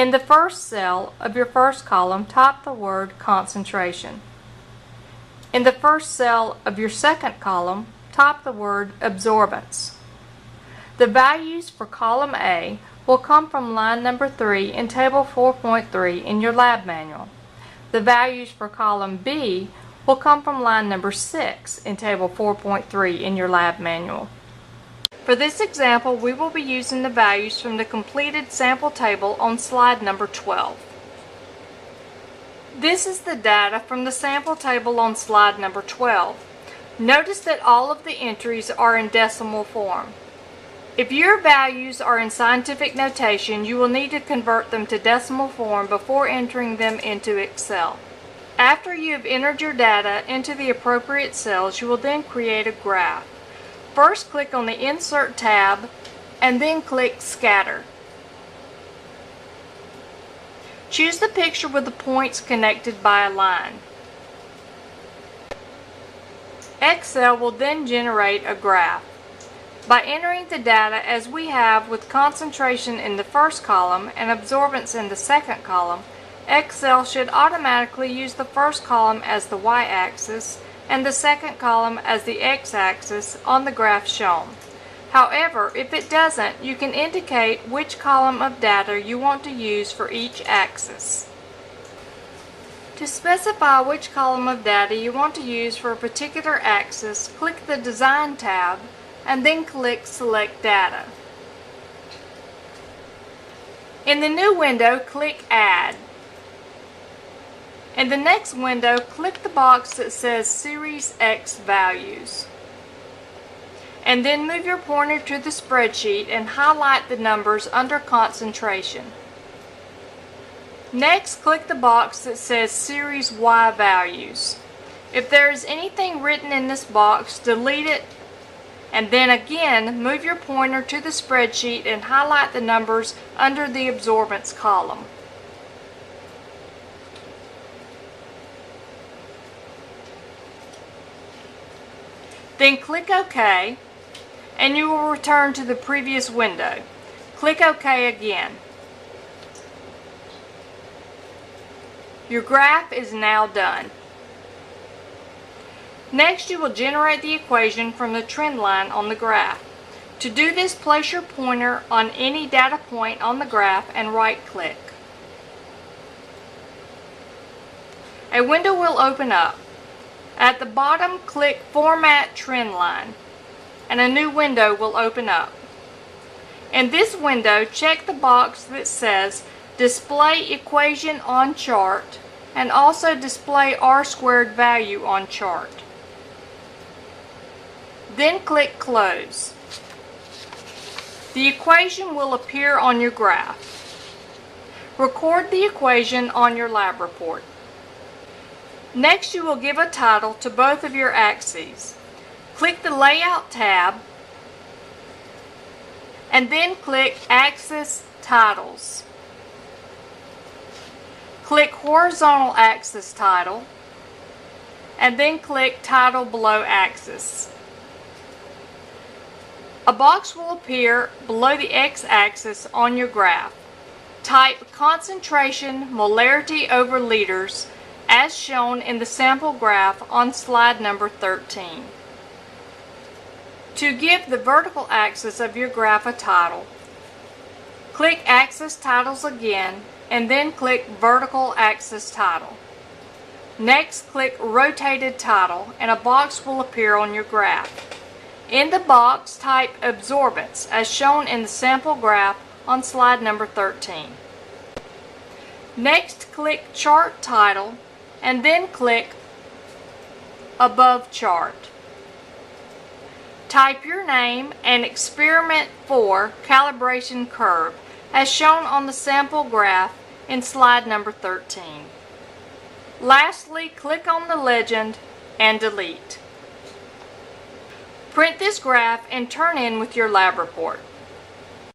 In the first cell of your first column, type the word concentration. In the first cell of your second column, type the word absorbance. The values for column A will come from line number 3 in table 4.3 in your lab manual. The values for column B will come from line number 6 in table 4.3 in your lab manual. For this example, we will be using the values from the completed sample table on slide number 12. This is the data from the sample table on slide number 12. Notice that all of the entries are in decimal form. If your values are in scientific notation, you will need to convert them to decimal form before entering them into Excel. After you have entered your data into the appropriate cells, you will then create a graph. First, click on the Insert tab and then click Scatter. Choose the picture with the points connected by a line. Excel will then generate a graph. By entering the data as we have with concentration in the first column and absorbance in the second column, Excel should automatically use the first column as the y-axis and the second column as the x-axis on the graph shown. However, if it doesn't, you can indicate which column of data you want to use for each axis. To specify which column of data you want to use for a particular axis, click the Design tab and then click Select Data. In the new window, click Add. In the next window, click the box that says Series X Values. And then move your pointer to the spreadsheet and highlight the numbers under concentration. Next, click the box that says Series Y Values. If there is anything written in this box, delete it, and then again move your pointer to the spreadsheet and highlight the numbers under the absorbance column. Then click OK, and you will return to the previous window. Click OK again. Your graph is now done. Next, you will generate the equation from the trend line on the graph. To do this, place your pointer on any data point on the graph and right-click. A window will open up. At the bottom, click Format Trend Line, and a new window will open up. In this window, check the box that says Display Equation on Chart and also Display R-squared value on chart. Then click Close. The equation will appear on your graph. Record the equation on your lab report. Next, you will give a title to both of your axes. Click the Layout tab and then click Axis Titles. Click Horizontal Axis Title and then click Title below Axis. A box will appear below the x-axis on your graph. Type concentration molarity over liters as shown in the sample graph on slide number 13. To give the vertical axis of your graph a title, click Axis Titles again and then click Vertical Axis Title. Next, click Rotated Title and a box will appear on your graph. In the box, type absorbance as shown in the sample graph on slide number 13. Next, click Chart Title and then click Above Chart. Type your name and Experiment 4 calibration curve as shown on the sample graph in slide number 13. Lastly, click on the legend and delete. Print this graph and turn in with your lab report.